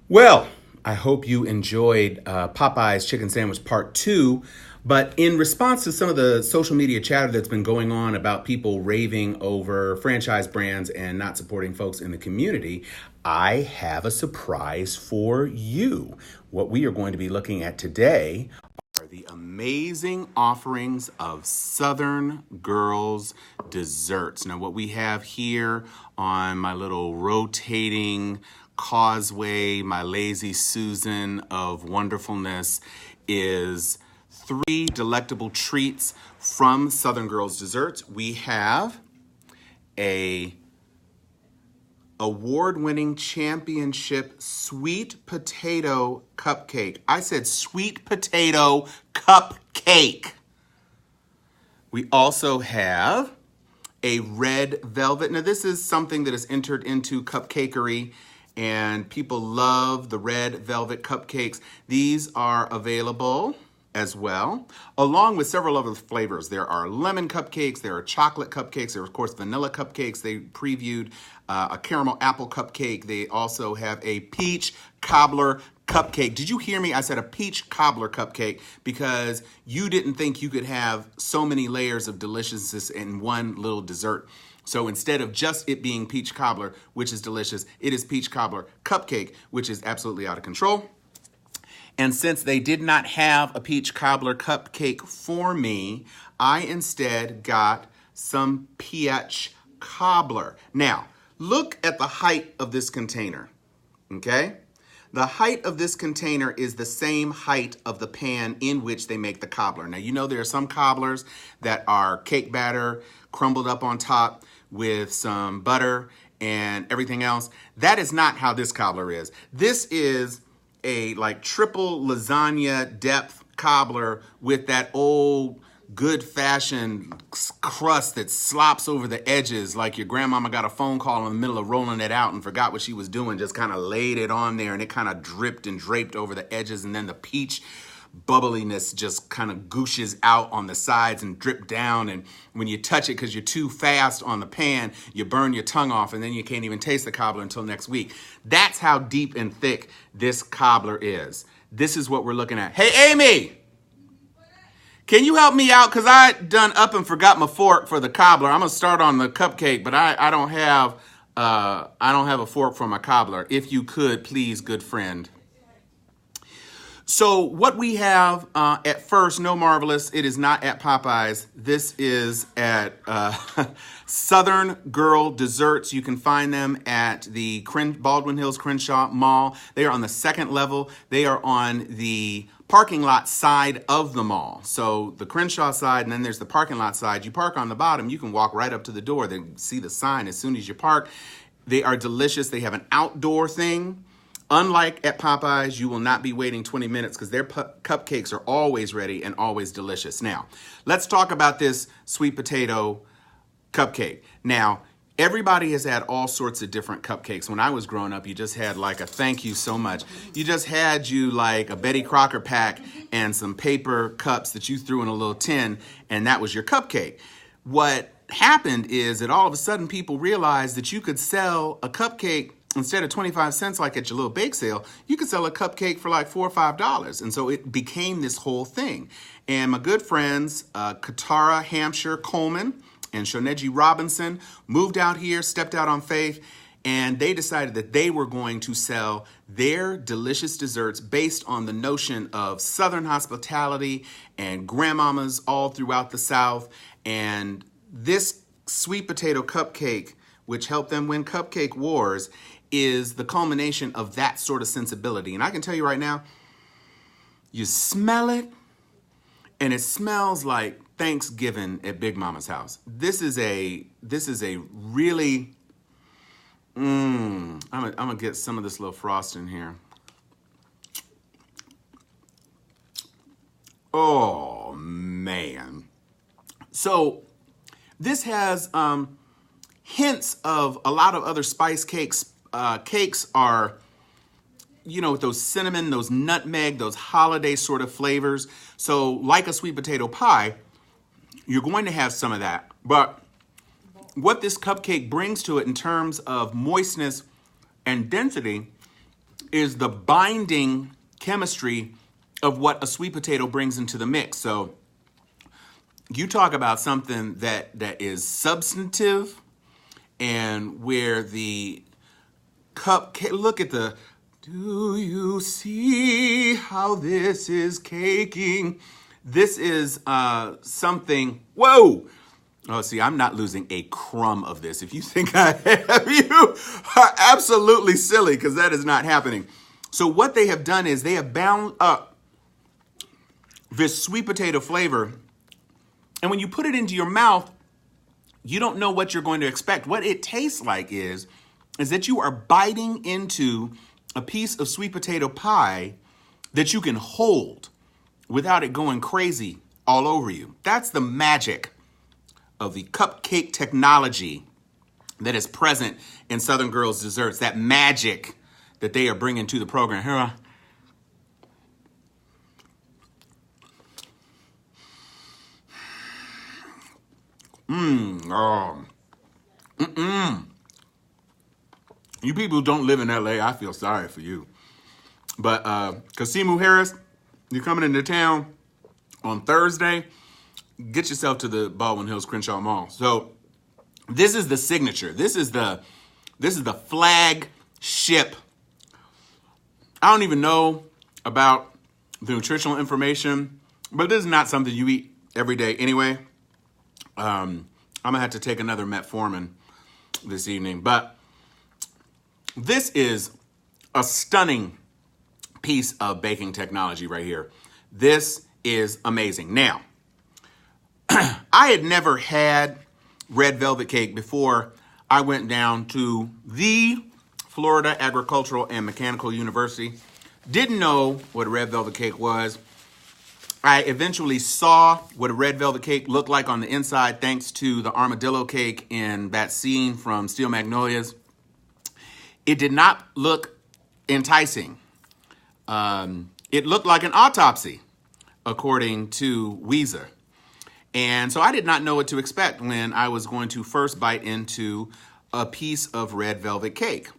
Well, I hope you enjoyed Popeye's Chicken Sandwich Part 2. But in response to some of the social media chatter that's been going on about people raving over franchise brands and not supporting folks in the community, I have a surprise for you. What we are going to be looking at today are the amazing offerings of Southern Girls desserts. Now, what we have here on my little rotating causeway, my lazy Susan of wonderfulness, is 3 delectable treats from Southern Girls Desserts. We have a award-winning championship sweet potato cupcake. I said sweet potato cupcake. We also have a red velvet. Now, this is something that is entered into cupcakery, and people love the red velvet cupcakes. These are available as well, along with several other flavors. There are lemon cupcakes, there are chocolate cupcakes, there are, of course, vanilla cupcakes. They previewed a caramel apple cupcake. They also have a peach cobbler cupcake. Did you hear me? I said a peach cobbler cupcake because you didn't think you could have so many layers of deliciousness in one little dessert. So instead of just it being peach cobbler, which is delicious, it is peach cobbler cupcake, which is absolutely out of control. And since they did not have a peach cobbler cupcake for me, I instead got some peach cobbler. Now, look at the height of this container, okay? The height of this container is the same height of the pan in which they make the cobbler. Now, you know there are some cobblers that are cake batter crumbled up on top with some butter and everything else. That is not how this cobbler is. This is a like triple lasagna depth cobbler with that old good fashioned crust that slops over the edges like your grandmama got a phone call in the middle of rolling it out and forgot what she was doing, just kind of laid it on there and it kind of dripped and draped over the edges, and then the peach bubbliness just kind of gooshes out on the sides and drip down, and when you touch it because you're too fast on the pan, you burn your tongue off and then you can't even taste the cobbler until next week. That's how deep and thick this cobbler is. This is what we're looking at. Hey, Amy! Can you help me out? Because I done up and forgot my fork for the cobbler. I'm going to start on the cupcake, but I don't have a fork for my cobbler. If you could, please, good friend. So what we have at first, no Marvelous, it is not at Popeye's. This is at Southern Girl Desserts. You can find them at the Baldwin Hills Crenshaw Mall. They are on the 2nd level. They are on the parking lot side of the mall. So the Crenshaw side, and then there's the parking lot side. You park on the bottom, you can walk right up to the door, then see the sign as soon as you park. They are delicious. They have an outdoor thing. Unlike at Popeye's, you will not be waiting 20 minutes because their cupcakes are always ready and always delicious. Now, let's talk about this sweet potato cupcake. Now, everybody has had all sorts of different cupcakes. When I was growing up, you just had like a thank you so much. You just had you like a Betty Crocker pack and some paper cups that you threw in a little tin, and that was your cupcake. What happened is that all of a sudden people realized that you could sell a cupcake instead of 25 cents like at your little bake sale. You could sell a cupcake for like $4 or $5. And so it became this whole thing. And my good friends, Katara Hampshire Coleman and Shoneji Robinson, moved out here, stepped out on faith, and they decided that they were going to sell their delicious desserts based on the notion of Southern hospitality and grandmamas all throughout the South. And this sweet potato cupcake, which helped them win Cupcake Wars, is the culmination of that sort of sensibility. And I can tell you right now, you smell it, and it smells like Thanksgiving at Big Mama's house. This is a really, I'm gonna get some of this little frost in here. Oh, man. So this has hints of a lot of other spice cakes. Cakes are, you know, those cinnamon, those nutmeg, those holiday sort of flavors. So like a sweet potato pie, you're going to have some of that. But what this cupcake brings to it in terms of moistness and density is the binding chemistry of what a sweet potato brings into the mix. So you talk about something that is substantive, and where the cupcake, look at the, do you see how this is caking? This is something, whoa! Oh, see, I'm not losing a crumb of this. If you think I have, you are absolutely silly, because that is not happening. So what they have done is they have bound up this sweet potato flavor, and when you put it into your mouth, you don't know what you're going to expect. What it tastes like is that you are biting into a piece of sweet potato pie that you can hold without it going crazy all over you. That's the magic of the cupcake technology that is present in Southern Girls Desserts. That magic that they are bringing to the program. Here, You people who don't live in LA, I feel sorry for you. But Kasimu Harris, you're coming into town on Thursday. Get yourself to the Baldwin Hills Crenshaw Mall. So this is the signature. This is the flagship. I don't even know about the nutritional information, but this is not something you eat every day anyway. I'm gonna have to take another metformin this evening, but this is a stunning piece of baking technology right here. This is amazing. Now, I had never had red velvet cake before I went down to the Florida Agricultural and Mechanical University. Didn't know what a red velvet cake was. I eventually saw what a red velvet cake looked like on the inside thanks to the armadillo cake in that scene from Steel Magnolias. It did not look enticing. It looked like an autopsy, according to Weezer. And so I did not know what to expect when I was going to first bite into a piece of red velvet cake.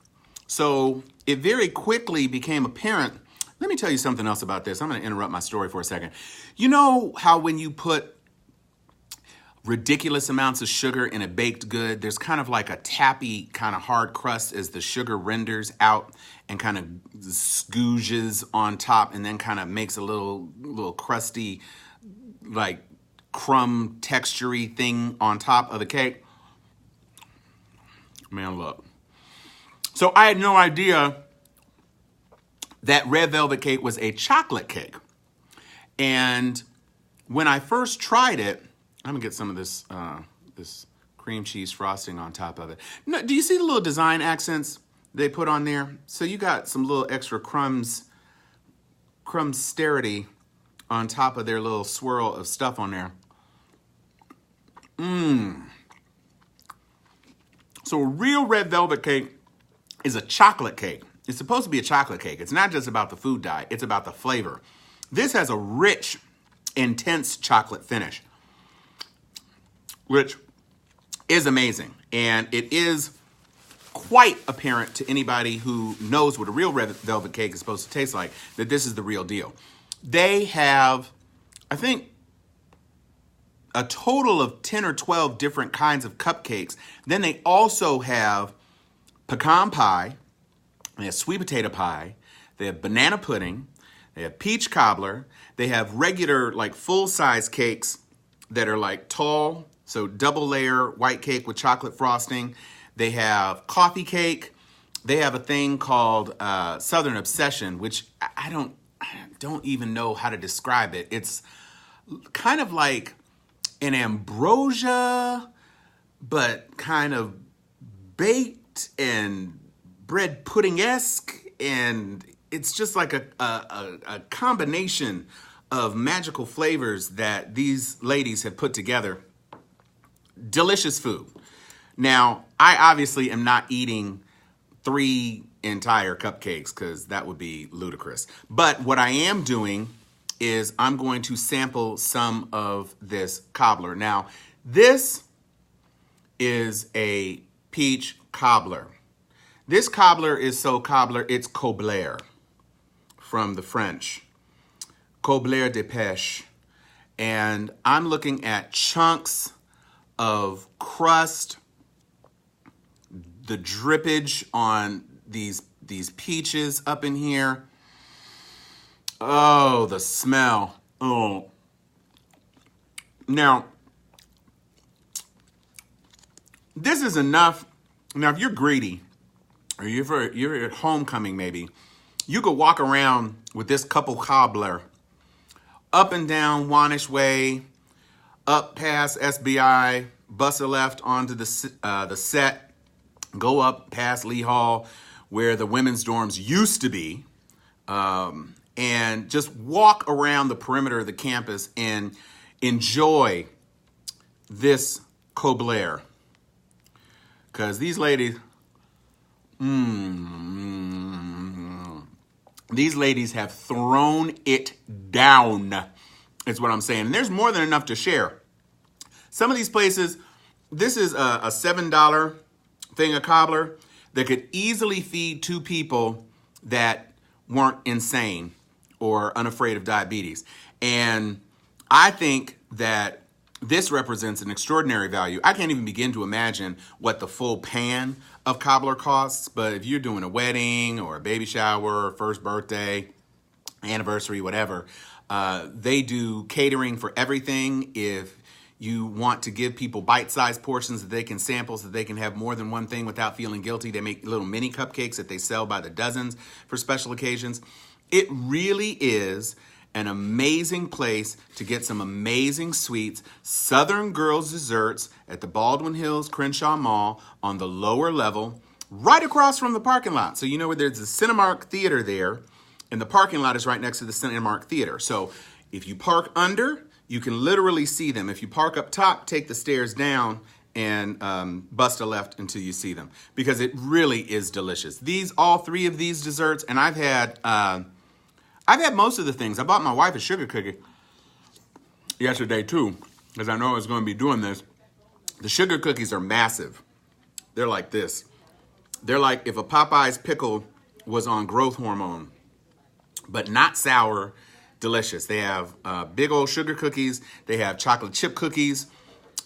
So it very quickly became apparent. Let me tell you something else about this. I'm going to interrupt my story for a second. You know how when you put ridiculous amounts of sugar in a baked good, there's kind of like a tappy kind of hard crust as the sugar renders out and kind of scooges on top and then kind of makes a little crusty, like crumb texture-y thing on top of the cake? Man, look. So I had no idea that red velvet cake was a chocolate cake. And when I first tried it, I'm gonna get some of this this cream cheese frosting on top of it. No, do you see the little design accents they put on there? So you got some little extra crumb-sterity on top of their little swirl of stuff on there. So a real red velvet cake is a chocolate cake. It's supposed to be a chocolate cake. It's not just about the food dye, it's about the flavor. This has a rich, intense chocolate finish, which is amazing. And it is quite apparent to anybody who knows what a real red velvet cake is supposed to taste like that this is the real deal. They have, I think, a total of 10 or 12 different kinds of cupcakes. Then they also have pecan pie, they have sweet potato pie, they have banana pudding, they have peach cobbler, they have regular like full-size cakes that are like tall, so double layer white cake with chocolate frosting. They have coffee cake. They have a thing called Southern Obsession, which I don't even know how to describe it. It's kind of like an ambrosia, but kind of baked and bread pudding-esque, and it's just like a combination of magical flavors that these ladies have put together. Delicious food. Now, I obviously am not eating 3 entire cupcakes because that would be ludicrous. But what I am doing is I'm going to sample some of this cobbler. Now, this is a peach cobbler. This cobbler is so cobbler, it's cobbler from the French. Cobbler de pêche. And I'm looking at chunks of crust, the drippage on these peaches up in here. Oh, the smell. Oh. Now, this is enough. Now, if you're greedy, or you're at homecoming maybe, you could walk around with this couple cobbler up and down Wanish Way, up past SBI, bust a left onto the set, go up past Lee Hall, where the women's dorms used to be, and just walk around the perimeter of the campus and enjoy this cobbler. Because these ladies, these ladies have thrown it down, is what I'm saying. And there's more than enough to share. Some of these places, this is a $7 thing of cobbler that could easily feed 2 people that weren't insane or unafraid of diabetes. And I think that this represents an extraordinary value. I can't even begin to imagine what the full pan of cobbler costs, but if you're doing a wedding or a baby shower, first birthday, anniversary, whatever, they do catering for everything. If you want to give people bite-sized portions that they can sample so that they can have more than one thing without feeling guilty, they make little mini cupcakes that they sell by the dozens for special occasions. It really is an amazing place to get some amazing sweets. Southern Girls Desserts at the Baldwin Hills Crenshaw Mall on the lower level, right across from the parking lot. So you know where there's the Cinemark Theater there, and the parking lot is right next to the Cinemark Theater. So if you park under, you can literally see them. If you park up top, take the stairs down and bust a left until you see them, because it really is delicious. All 3 of these desserts, and I've had most of the things. I bought my wife a sugar cookie yesterday too, because I know I was going to be doing this. The sugar cookies are massive. They're like this. They're like if a Popeye's pickle was on growth hormone, but not sour, delicious. They have big old sugar cookies. They have chocolate chip cookies,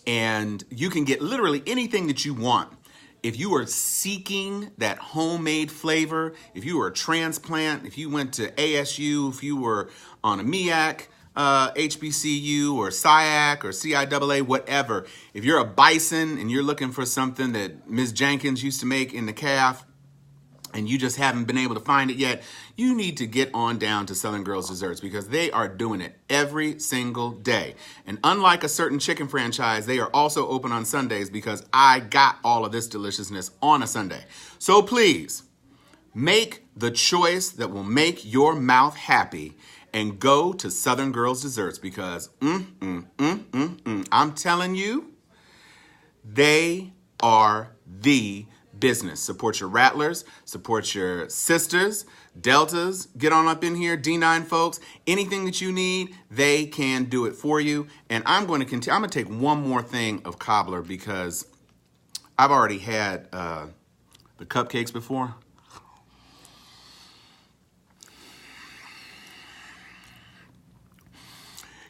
and you can get literally anything that you want. If you are seeking that homemade flavor, if you were a transplant, if you went to ASU, if you were on a MEAC, HBCU or SIAC or CIAA, whatever, if you're a bison and you're looking for something that Ms. Jenkins used to make in the calf and you just haven't been able to find it yet, you need to get on down to Southern Girls Desserts, because they are doing it every single day. And unlike a certain chicken franchise, they are also open on Sundays, because I got all of this deliciousness on a Sunday. So please, make the choice that will make your mouth happy and go to Southern Girls Desserts, because I'm telling you, they are the business. Support your Rattlers, support your sisters, Deltas, get on up in here, D9 folks, anything that you need, they can do it for you. And I'm going to continue. I'm going to take one more thing of cobbler, because I've already had the cupcakes before.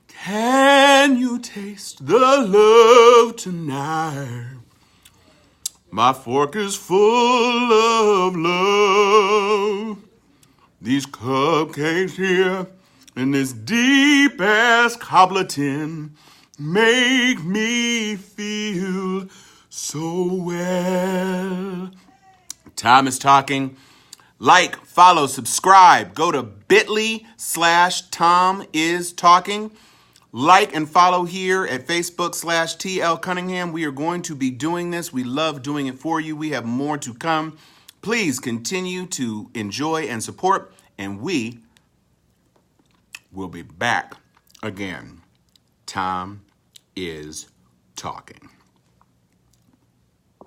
Can you taste the love tonight? My fork is full of love. These cupcakes here in this deep-ass cobbler tin make me feel so well. Tom is talking. Like, follow, subscribe. Go to bit.ly/Tom is talking. Like and follow here at Facebook/TL Cunningham. We are going to be doing this. We love doing it for you. We have more to come. Please continue to enjoy and support, and we will be back again. Tom is talking.